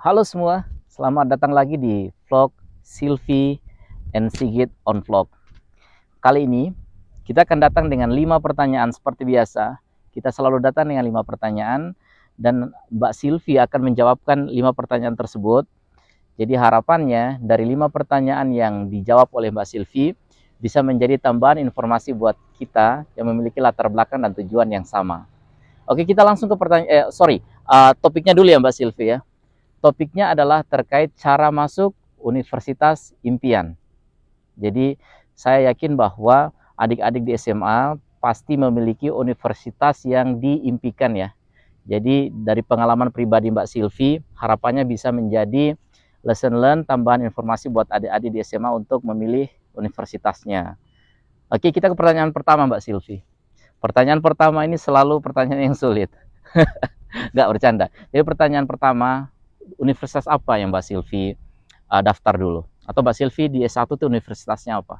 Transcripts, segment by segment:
Halo semua, selamat datang lagi di vlog Silvi and Sigit on Vlog. Kali ini kita akan datang dengan 5 pertanyaan seperti biasa. Kita selalu datang dengan 5 pertanyaan dan Mbak Silvi akan menjawabkan 5 pertanyaan tersebut. Jadi harapannya dari 5 pertanyaan yang dijawab oleh Mbak Silvi bisa menjadi tambahan informasi buat kita yang memiliki latar belakang dan tujuan yang sama. Oke, kita langsung ke topiknya dulu ya Mbak Silvi ya. Topiknya adalah terkait cara masuk universitas impian. Jadi saya yakin bahwa adik-adik di SMA pasti memiliki universitas yang diimpikan ya. Jadi dari pengalaman pribadi Mbak Silvi, harapannya bisa menjadi lesson learn, tambahan informasi buat adik-adik di SMA untuk memilih universitasnya. Oke, kita ke pertanyaan pertama Mbak Silvi. Pertanyaan pertama ini selalu pertanyaan yang sulit. Nggak bercanda. Jadi pertanyaan pertama, universitas apa yang Mbak Silvi daftar dulu? Atau Mbak Silvi di S1 itu universitasnya apa?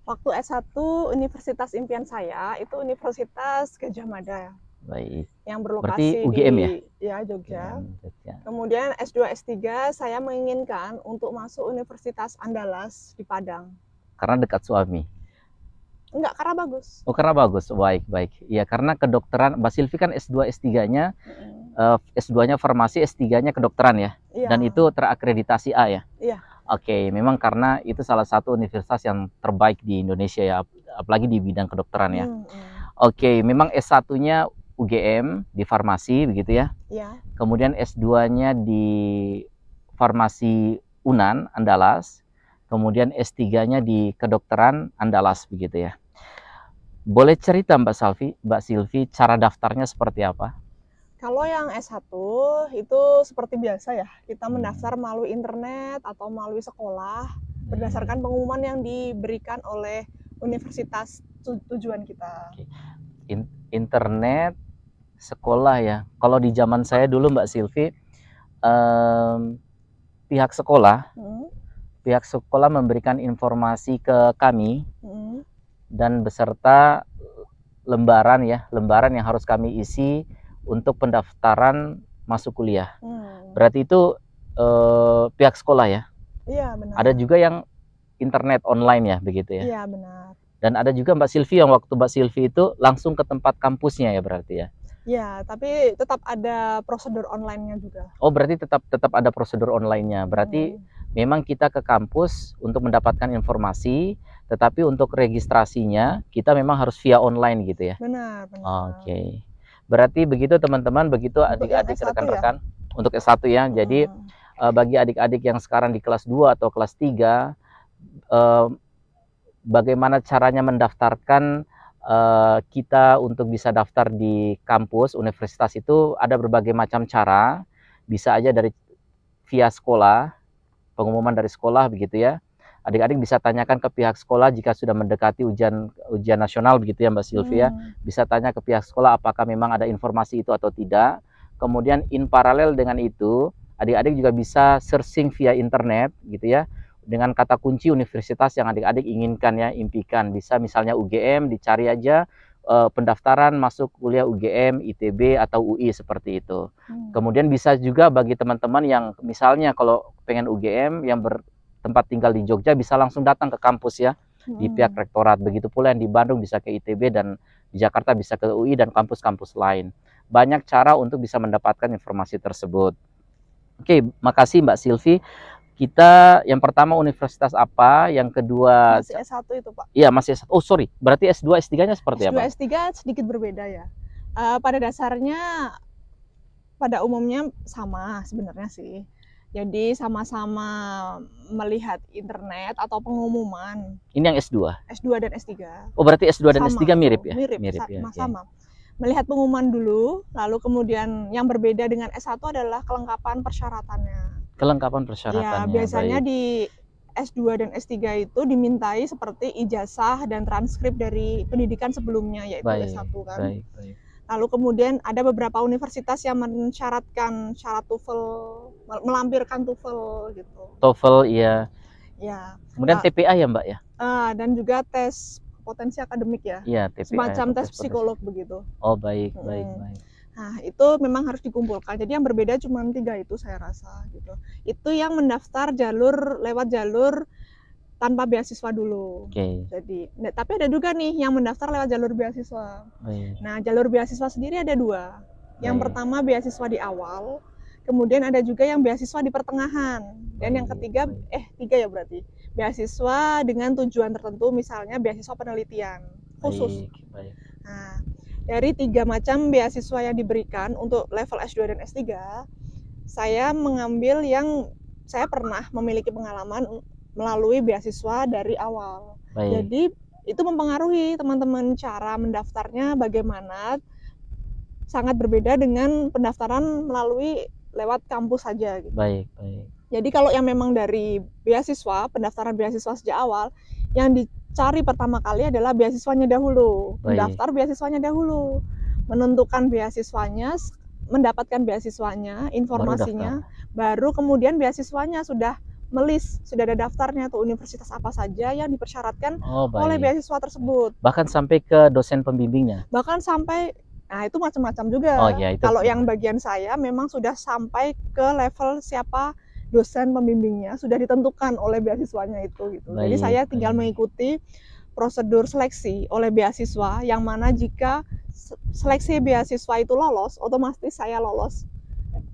Waktu S1, universitas impian saya itu Universitas Gadjah Mada Baik. yang Berarti berlokasi UGM ya? di Jogja. Jogja. Kemudian S2, S3 saya menginginkan untuk masuk Universitas Andalas di Padang. Karena dekat suami. Enggak, karena bagus. Oh, karena bagus. Baik, baik. Iya, karena kedokteran Mbak Silvi kan S2, S3-nya S2-nya farmasi, S3-nya kedokteran ya. Iya. Dan itu terakreditasi A ya. Iya. Oke, memang karena itu salah satu universitas yang terbaik di Indonesia ya, apalagi di bidang kedokteran ya. Oke, memang S1-nya UGM di farmasi begitu ya. Iya. Kemudian S2-nya di farmasi UNAN Andalas. Kemudian S3-nya di kedokteran Andalas begitu ya. Boleh cerita Mbak Silvi cara daftarnya seperti apa? Kalau yang S1 itu seperti biasa ya, kita mendaftar melalui internet atau melalui sekolah berdasarkan pengumuman yang diberikan oleh universitas tujuan kita. Internet, sekolah ya. Kalau di zaman saya dulu Mbak Silvi, pihak sekolah memberikan informasi ke kami dan beserta lembaran yang harus kami isi untuk pendaftaran masuk kuliah. Berarti itu pihak sekolah ya? Iya, benar. Ada juga yang internet online ya, begitu ya? Iya, benar. Dan ada juga Mbak Silvi yang waktu Mbak Silvi itu langsung ke tempat kampusnya ya berarti ya? Ya, tapi tetap ada prosedur online-nya juga. Oh, berarti tetap ada prosedur online-nya. Berarti memang kita ke kampus untuk mendapatkan informasi, tetapi untuk registrasinya kita memang harus via online gitu ya? Benar, benar. Oke. Berarti begitu teman-teman, begitu adik-adik rekan-rekan untuk S1 ya. Jadi bagi adik-adik yang sekarang di kelas 2 atau kelas 3, bagaimana caranya mendaftarkan kita untuk bisa daftar di kampus universitas itu ada berbagai macam cara. Bisa aja dari via sekolah, pengumuman dari sekolah begitu ya. Adik-adik bisa tanyakan ke pihak sekolah jika sudah mendekati ujian nasional begitu ya Mbak Silvia. Bisa tanya ke pihak sekolah apakah memang ada informasi itu atau tidak. Kemudian in paralel dengan itu, adik-adik juga bisa searching via internet gitu ya, dengan kata kunci universitas yang adik-adik inginkan ya, impikan. Bisa misalnya UGM, dicari aja pendaftaran masuk kuliah UGM, ITB atau UI seperti itu. Kemudian bisa juga bagi teman-teman yang misalnya kalau pengen UGM yang bertempat tinggal di Jogja bisa langsung datang ke kampus ya, di pihak rektorat. Begitu pula yang di Bandung bisa ke ITB dan di Jakarta bisa ke UI dan kampus-kampus lain. Banyak cara untuk bisa mendapatkan informasi tersebut. Oke, makasih Mbak Silvi. Kita yang pertama universitas apa, yang kedua masih S1 itu Pak. Iya, masih S1. Oh sorry, berarti S2, S3-nya seperti S2, apa? S3 sedikit berbeda ya. Pada dasarnya, pada umumnya sama sebenarnya sih. Jadi sama-sama melihat internet atau pengumuman. Ini yang S2? S2 dan S3. Oh berarti S2 dan S3 mirip ya? Mirip ya, sama. Melihat pengumuman dulu, lalu kemudian yang berbeda dengan S1 adalah kelengkapan persyaratannya. Kelengkapan persyaratannya. Ya, biasanya di S2 dan S3 itu dimintai seperti ijazah dan transkrip dari pendidikan sebelumnya, yaitu S1 kan. Baik. Lalu kemudian ada beberapa universitas yang mensyaratkan syarat TOEFL, melampirkan TOEFL gitu. TOEFL iya. Ya. Kemudian TPA ya Mbak ya? Dan juga tes potensi akademik ya. Iya, TPA. Semacam tes psikolog begitu. Oh baik. Nah, itu memang harus dikumpulkan. Jadi yang berbeda cuma 3 itu saya rasa gitu. Itu yang mendaftar lewat jalur tanpa beasiswa dulu. Oke. Jadi, tapi ada juga nih yang mendaftar lewat jalur beasiswa. Baik. Nah, jalur beasiswa sendiri ada 2. Yang Baik. pertama beasiswa di awal, kemudian ada juga yang beasiswa di pertengahan. Dan yang ketiga, 3 ya berarti. Beasiswa dengan tujuan tertentu, misalnya beasiswa penelitian khusus. Baik. Nah, dari 3 macam beasiswa yang diberikan untuk level S2 dan S3, saya mengambil yang saya pernah memiliki pengalaman melalui beasiswa dari awal. Baik. Jadi itu mempengaruhi teman-teman cara mendaftarnya bagaimana, sangat berbeda dengan pendaftaran melalui lewat kampus saja gitu. Baik. Jadi kalau yang memang dari beasiswa, pendaftaran beasiswa sejak awal, yang dicari pertama kali adalah beasiswanya dahulu, mendaftar beasiswanya dahulu, menentukan beasiswanya, mendapatkan beasiswanya, informasinya, baru kemudian beasiswanya sudah sudah ada daftarnya tuh universitas apa saja yang dipersyaratkan oleh beasiswa tersebut. Bahkan sampai ke dosen pembimbingnya. Bahkan sampai, nah itu macam-macam juga. Kalau yang bagian saya memang sudah sampai ke level siapa dosen pembimbingnya, sudah ditentukan oleh beasiswanya itu gitu. Jadi saya tinggal mengikuti prosedur seleksi oleh beasiswa, yang mana jika seleksi beasiswa itu lolos, otomatis saya lolos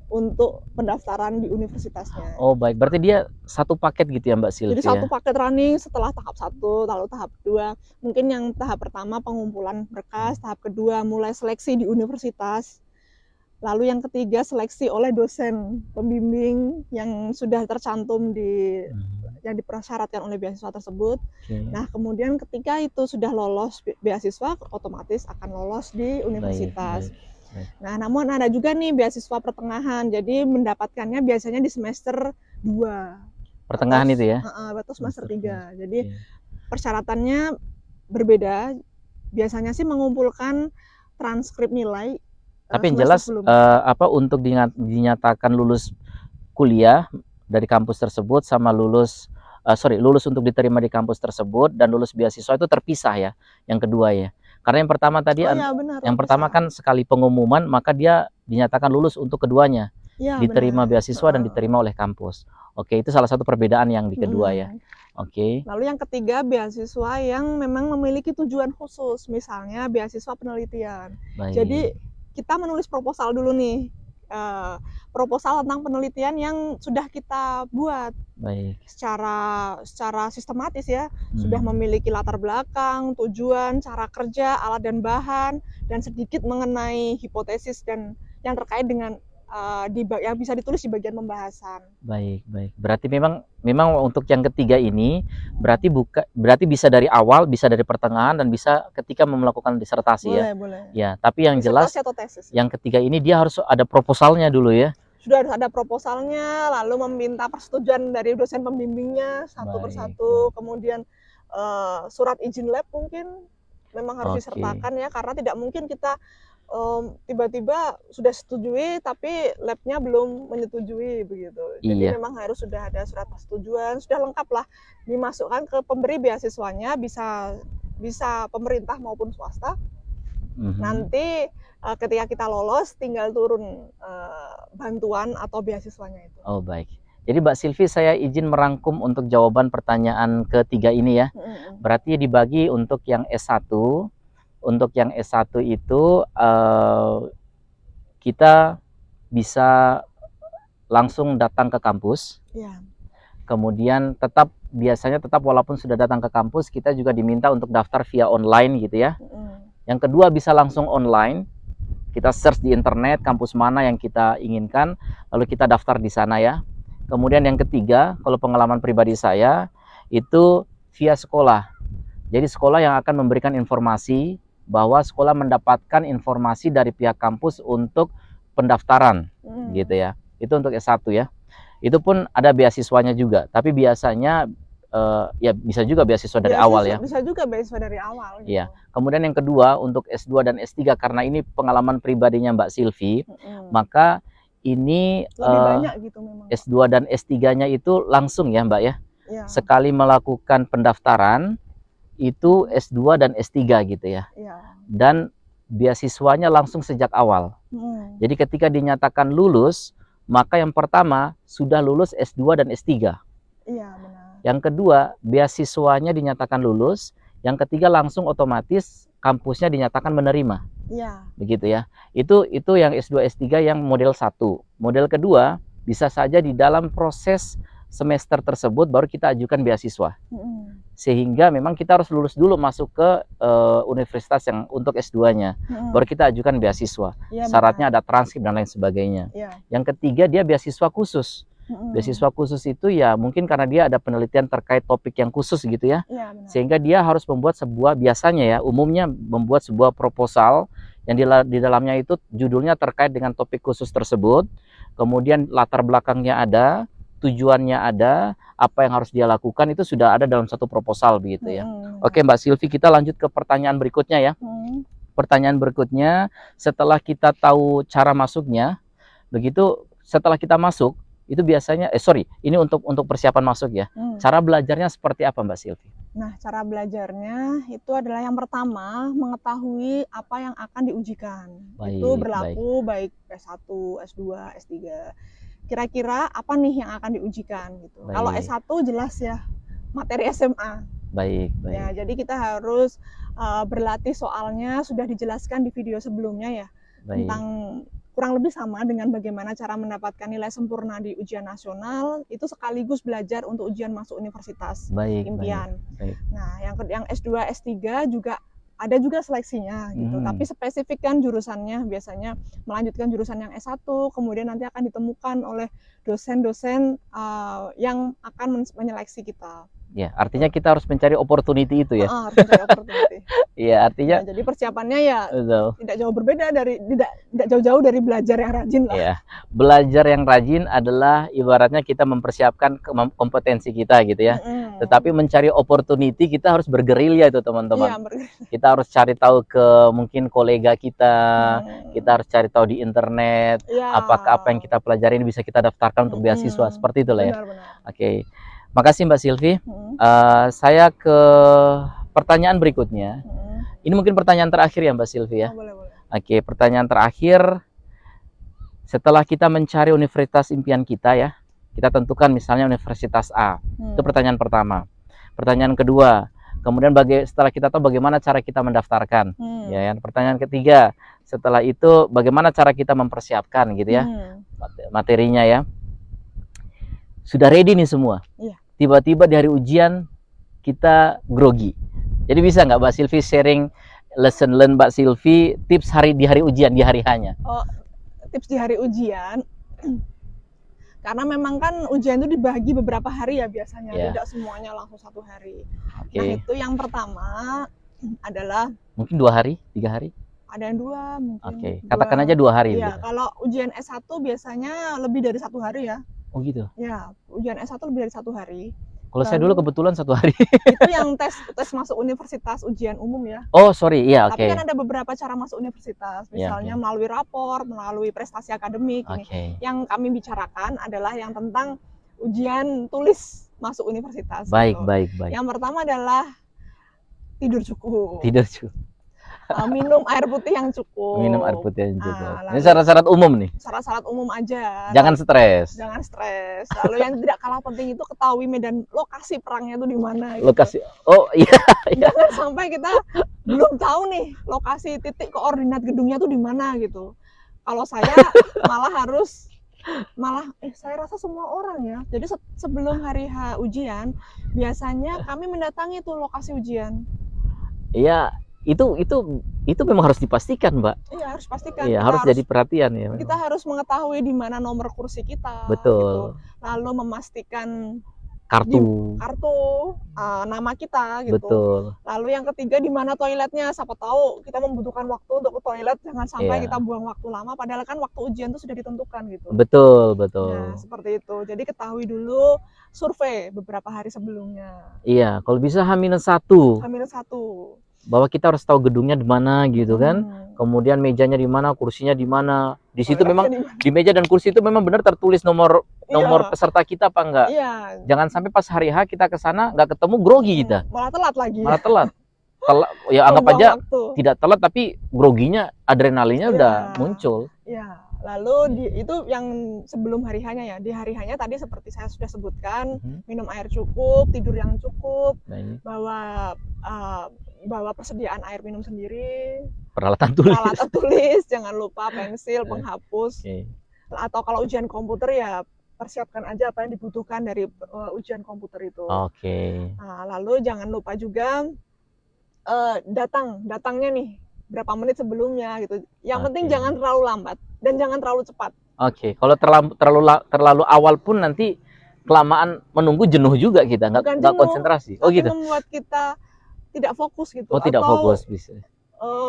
untuk pendaftaran di universitasnya. Oh baik, berarti dia satu paket gitu ya Mbak Sylvie? Jadi satu paket running setelah tahap 1, lalu tahap 2. Mungkin yang tahap pertama pengumpulan berkas, tahap kedua mulai seleksi di universitas. Lalu yang ketiga seleksi oleh dosen pembimbing yang sudah tercantum yang dipersyaratkan oleh beasiswa tersebut. Nah, kemudian ketika itu sudah lolos beasiswa, otomatis akan lolos di universitas. Nah, namun ada juga nih beasiswa pertengahan. Jadi mendapatkannya biasanya di semester 2. Pertengahan itu ya? Atau semester 3. Jadi persyaratannya berbeda. Biasanya sih mengumpulkan transkrip nilai. Tapi yang jelas untuk dinyatakan lulus kuliah dari kampus tersebut sama lulus untuk diterima di kampus tersebut dan lulus beasiswa itu terpisah ya. Yang kedua ya. Karena yang pertama tadi yang pertama kan sekali pengumuman maka dia dinyatakan lulus untuk keduanya. Ya, diterima beasiswa dan diterima oleh kampus. Oke, itu salah satu perbedaan yang di kedua ya. Oke. Lalu yang ketiga beasiswa yang memang memiliki tujuan khusus, misalnya beasiswa penelitian. Jadi kita menulis proposal dulu nih, proposal tentang penelitian yang sudah kita buat secara sistematis ya, sudah memiliki latar belakang, tujuan, cara kerja, alat dan bahan, dan sedikit mengenai hipotesis dan yang terkait dengan yang bisa ditulis di bagian pembahasan. Baik. Berarti memang untuk yang ketiga ini berarti bisa dari awal, bisa dari pertengahan, dan bisa ketika melakukan disertasi. Boleh. Ya, tapi yang jelas yang ketiga ini dia harus ada proposalnya dulu ya. Sudah harus ada proposalnya, lalu meminta persetujuan dari dosen pembimbingnya satu persatu, kemudian surat izin lab mungkin memang harus disertakan ya, karena tidak mungkin kita tiba-tiba sudah setujui tapi labnya belum menyetujui begitu. Jadi memang harus sudah ada surat persetujuan, sudah lengkap lah, dimasukkan ke pemberi beasiswanya, bisa pemerintah maupun swasta. Nanti ketika kita lolos tinggal turun bantuan atau beasiswanya itu. Oh baik. Jadi Mbak Sylvie, saya izin merangkum untuk jawaban pertanyaan ketiga ini ya. Berarti dibagi untuk yang S1. Untuk yang S1 itu kita bisa langsung datang ke kampus. Kemudian biasanya walaupun sudah datang ke kampus, kita juga diminta untuk daftar via online gitu ya. Yang kedua bisa langsung online. Kita search di internet kampus mana yang kita inginkan, lalu kita daftar di sana ya. Kemudian yang ketiga, kalau pengalaman pribadi saya, itu via sekolah. Jadi sekolah yang akan memberikan informasi bahwa sekolah mendapatkan informasi dari pihak kampus untuk pendaftaran gitu ya. Itu untuk S1 ya. Itu pun ada beasiswanya juga, tapi biasanya ya bisa juga beasiswa dari awal ya. Bisa juga beasiswa dari awal gitu. Ya. Kemudian yang kedua untuk S2 dan S3, karena ini pengalaman pribadinya Mbak Sylvie, maka ini lebih banyak gitu memang. S2 dan S3-nya itu langsung ya Mbak ya. Sekali melakukan pendaftaran itu S2 dan S3 gitu ya. Dan beasiswanya langsung sejak awal. Jadi ketika dinyatakan lulus, maka yang pertama sudah lulus S2 dan S3. Iya, benar. Yang kedua, beasiswanya dinyatakan lulus. Yang ketiga, langsung otomatis kampusnya dinyatakan menerima. Iya. Begitu ya. Itu yang S2, S3 yang model 1. Model kedua, bisa saja di dalam proses semester tersebut baru kita ajukan beasiswa. Sehingga memang kita harus lulus dulu masuk ke universitas yang untuk S2-nya. Baru kita ajukan beasiswa. Ya, syaratnya ada transkrip dan lain sebagainya. Ya. Yang ketiga, dia beasiswa khusus. Beasiswa khusus itu ya mungkin karena dia ada penelitian terkait topik yang khusus gitu ya. Ya, sehingga dia harus membuat sebuah, biasanya ya umumnya membuat sebuah proposal yang di dalamnya itu judulnya terkait dengan topik khusus tersebut. Kemudian latar belakangnya ada, tujuannya ada, apa yang harus dia lakukan itu sudah ada dalam satu proposal begitu ya. Oke Mbak Silvi, kita lanjut ke pertanyaan berikutnya ya. Pertanyaan berikutnya, setelah kita tahu cara masuknya, begitu setelah kita masuk itu biasanya ini untuk persiapan masuk ya. Cara belajarnya seperti apa Mbak Silvi? Nah, cara belajarnya itu adalah yang pertama mengetahui apa yang akan diujikan. Itu berlaku baik S1, S2, S3. Kira-kira apa nih yang akan diujikan gitu. Kalau S1 jelas ya materi SMA. Baik. Ya, jadi kita harus berlatih soalnya sudah dijelaskan di video sebelumnya ya. Tentang kurang lebih sama dengan bagaimana cara mendapatkan nilai sempurna di ujian nasional, itu sekaligus belajar untuk ujian masuk universitas impian. Nah, yang S2, S3 juga ada juga seleksinya gitu, tapi spesifik kan jurusannya biasanya melanjutkan jurusan yang S1, kemudian nanti akan ditemukan oleh dosen-dosen yang akan menyeleksi kita. Ya, artinya kita harus mencari opportunity itu ya. Harus mencari opportunity. Iya, artinya. Ya, jadi persiapannya ya tidak jauh berbeda dari tidak jauh-jauh dari belajar yang rajin lah. Ya, belajar yang rajin adalah ibaratnya kita mempersiapkan kompetensi kita gitu ya. Tetapi mencari opportunity kita harus bergerilya itu teman-teman. Ya, kita harus cari tahu ke mungkin kolega kita, kita harus cari tahu di internet apakah apa yang kita pelajari ini bisa kita daftarkan untuk beasiswa, seperti itulah ya. Oke. Makasih Mbak Silvi. Saya ke pertanyaan berikutnya. Ini mungkin pertanyaan terakhir ya Mbak Silvi ya. Boleh. Oke, pertanyaan terakhir. Setelah kita mencari universitas impian kita ya, kita tentukan misalnya universitas A. Itu pertanyaan pertama. Pertanyaan kedua, kemudian setelah kita tahu bagaimana cara kita mendaftarkan. Ya, pertanyaan ketiga, setelah itu bagaimana cara kita mempersiapkan gitu ya. Materinya ya. Sudah ready nih semua. Tiba-tiba di hari ujian kita grogi. Jadi bisa nggak Mbak Silvi sharing lesson learn Mbak Silvi, tips di hari ujian, di hari hanya? Oh, tips di hari ujian. Karena memang kan ujian itu dibagi beberapa hari ya biasanya, tidak semuanya langsung satu hari. Nah, itu yang pertama adalah mungkin 2 hari, 3 hari? Ada yang 2 mungkin. Katakan aja 2 hari. Iya, kalau ujian S1 biasanya lebih dari 1 hari ya. Oh gitu? Ya, ujian S1 lebih dari 1 hari. Kalau saya dulu kebetulan 1 hari. Itu yang tes masuk universitas, ujian umum ya. Oh sorry, iya oke. Tapi kan ada beberapa cara masuk universitas, misalnya melalui rapor, melalui prestasi akademik. Yang kami bicarakan adalah yang tentang ujian tulis masuk universitas. Baik. Yang pertama adalah tidur cukup. Minum air putih yang cukup. Ini syarat-syarat umum nih. Syarat-syarat umum aja. Jangan stres. Lalu yang tidak kalah penting itu ketahui medan lokasi perangnya itu di mana. Gitu. Lokasi. Oh iya. Jangan sampai kita belum tahu nih lokasi titik koordinat gedungnya tuh di mana gitu. Kalau saya saya rasa semua orang ya. Jadi sebelum hari H ujian biasanya kami mendatangi tuh lokasi ujian. Iya. Itu memang harus dipastikan, Mbak. Iya, harus pastikan. Iya, harus jadi perhatian ya. Kita harus mengetahui di mana nomor kursi kita. Betul. Gitu. Lalu memastikan kartu, nama kita gitu. Betul. Lalu yang ketiga di mana toiletnya. Siapa tahu kita membutuhkan waktu untuk ke toilet, jangan sampai kita buang waktu lama padahal kan waktu ujian itu sudah ditentukan gitu. Betul. Nah, seperti itu. Jadi ketahui dulu, survei beberapa hari sebelumnya. Iya, kalau bisa H-1. Bahwa kita harus tahu gedungnya di mana gitu kan. Kemudian mejanya di mana, kursinya di mana. Di situ memang di meja dan kursi itu memang benar tertulis nomor peserta kita apa enggak. Iya. Jangan sampai pas hari H kita ke sana enggak ketemu, grogi kita. Malah telat lagi. Malah telat. telat, ya anggap Membuang aja waktu. tidak telat tapi groginya, adrenalinnya udah Ya. muncul. Ya, lalu itu yang sebelum hari hanya ya. Di hari hanya tadi seperti saya sudah sebutkan, minum air cukup, tidur yang cukup, Baik. bawa persediaan air minum sendiri, Peralatan tulis, jangan lupa pensil, penghapus. Okay. Atau kalau ujian komputer ya persiapkan aja apa yang dibutuhkan dari ujian komputer itu. Oke. Nah, lalu jangan lupa juga datangnya nih berapa menit sebelumnya gitu. Yang penting jangan terlalu lambat dan jangan terlalu cepat. Oke. Kalau terlalu awal pun nanti kelamaan menunggu jenuh juga kita, nggak konsentrasi. Oh gitu. Membuat kita tidak fokus gitu. Oh tidak fokus bisa.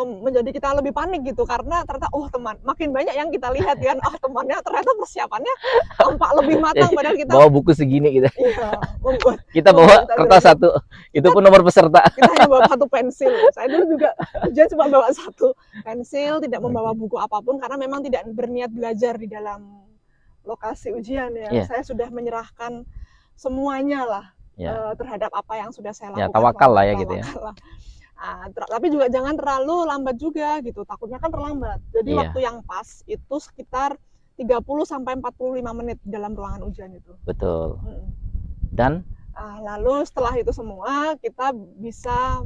Menjadi kita lebih panik gitu karena ternyata teman makin banyak yang kita lihat kan, temannya ternyata persiapannya tampak lebih matang padahal kita bawa buku segini gitu. Iya, kita bawa kertas satu, itu pun nomor peserta. Kita hanya bawa satu pensil. Saya dulu juga ujian cuma bawa satu pensil, tidak membawa buku apapun karena memang tidak berniat belajar di dalam lokasi ujian ya. Saya sudah menyerahkan semuanya lah terhadap apa yang sudah saya lakukan. Ya, tawakal lah ya gitu ya. Tapi juga jangan terlalu lambat juga gitu, takutnya kan terlambat. Jadi waktu yang pas itu sekitar 30-45 menit dalam ruangan ujian itu. Betul. Dan lalu setelah itu semua kita bisa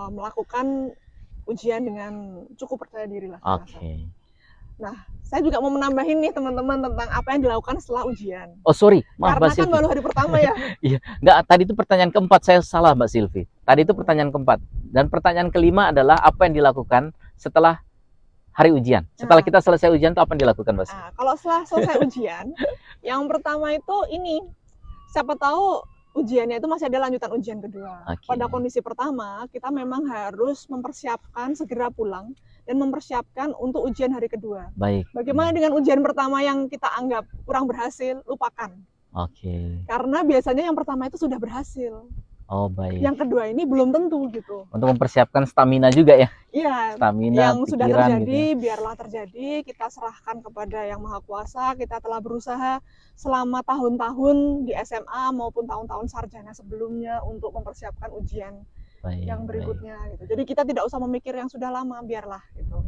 melakukan ujian dengan cukup percaya diri lah. Oke. Nah, saya juga mau menambahin nih teman-teman tentang apa yang dilakukan setelah ujian. Oh sorry, maaf Mbak Silvi. Karena kan baru hari pertama ya. Iya, nggak, tadi itu pertanyaan keempat, saya salah Mbak Silvi. Tadi itu pertanyaan keempat. Dan pertanyaan kelima adalah apa yang dilakukan setelah hari ujian. Setelah kita selesai ujian itu apa yang dilakukan Mbak Silvi? Kalau setelah selesai ujian, yang pertama itu ini, siapa tahu ujiannya itu masih ada lanjutan ujian kedua. Pada kondisi pertama, kita memang harus mempersiapkan segera pulang dan mempersiapkan untuk ujian hari kedua. Baik. Bagaimana dengan ujian pertama yang kita anggap kurang berhasil? Lupakan. Karena biasanya yang pertama itu sudah berhasil. Oh baik. Yang kedua ini belum tentu gitu. Untuk mempersiapkan stamina juga ya? Iya. Stamina, yang sudah terjadi, gitu. Biarlah terjadi. Kita serahkan kepada Yang Maha Kuasa. Kita telah berusaha selama tahun-tahun di SMA maupun tahun-tahun sarjana sebelumnya untuk mempersiapkan ujian yang berikutnya. Gitu. Jadi kita tidak usah memikir yang sudah lama, biarlah gitu.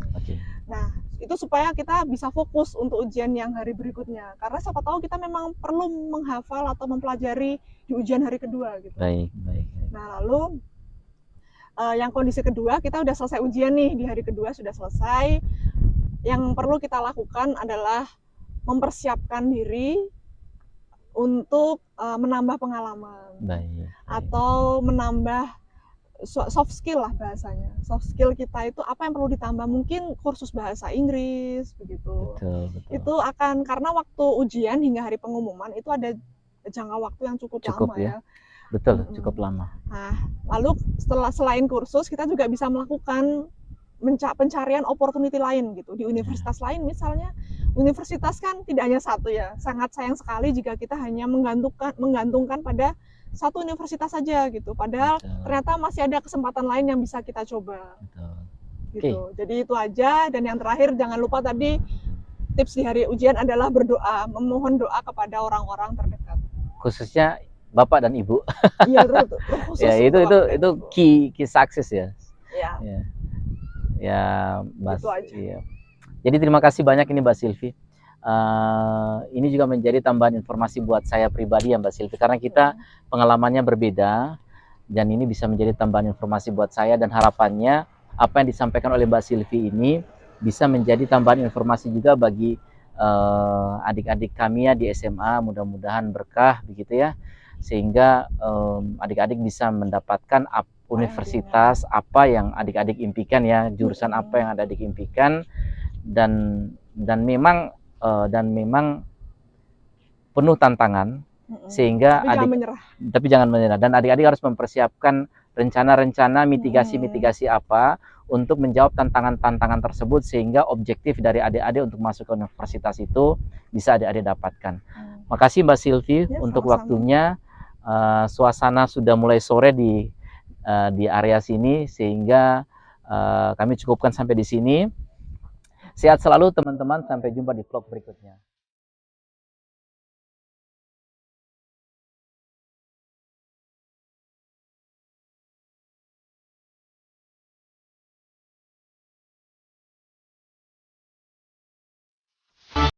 Nah, itu supaya kita bisa fokus untuk ujian yang hari berikutnya. Karena siapa tahu kita memang perlu menghafal atau mempelajari di ujian hari kedua gitu. Baik. Nah, lalu yang kondisi kedua, kita udah selesai ujian nih, di hari kedua sudah selesai. Yang perlu kita lakukan adalah mempersiapkan diri untuk menambah pengalaman. Atau menambah soft skill lah bahasanya. Soft skill kita itu apa yang perlu ditambah? Mungkin kursus bahasa Inggris begitu. Betul. Itu akan, karena waktu ujian hingga hari pengumuman itu ada jangka waktu yang cukup lama ya. Betul, cukup lama. Nah, lalu selain kursus kita juga bisa melakukan pencarian opportunity lain gitu di universitas lain misalnya. Universitas kan tidak hanya satu ya. Sangat sayang sekali jika kita hanya menggantungkan pada satu universitas saja gitu. Padahal ternyata masih ada kesempatan lain yang bisa kita coba. Gitu. Jadi itu aja. Dan yang terakhir jangan lupa tadi tips di hari ujian adalah berdoa, memohon doa kepada orang-orang terdekat. Khususnya Bapak dan Ibu. Iya, ya itu key success ya. Iya. Ya, Mbak. Iya. Jadi terima kasih banyak ini Mbak Silvi. Ini juga menjadi tambahan informasi buat saya pribadi ya Mbak Silvi, karena kita pengalamannya berbeda dan ini bisa menjadi tambahan informasi buat saya, dan harapannya apa yang disampaikan oleh Mbak Silvi ini bisa menjadi tambahan informasi juga bagi adik-adik kami ya di SMA. Mudah-mudahan berkah begitu ya, sehingga adik-adik bisa mendapatkan universitas apa yang adik-adik impikan ya, jurusan apa yang adik-adik impikan, dan memang penuh tantangan, sehingga tapi jangan menyerah, dan adik-adik harus mempersiapkan rencana-rencana mitigasi apa untuk menjawab tantangan-tantangan tersebut, sehingga objektif dari adik-adik untuk masuk ke universitas itu bisa adik-adik dapatkan. Makasih Mbak Silvi untuk waktunya. Suasana sudah mulai sore di area sini, sehingga kami cukupkan sampai di sini. Sehat selalu teman-teman, sampai jumpa di vlog berikutnya.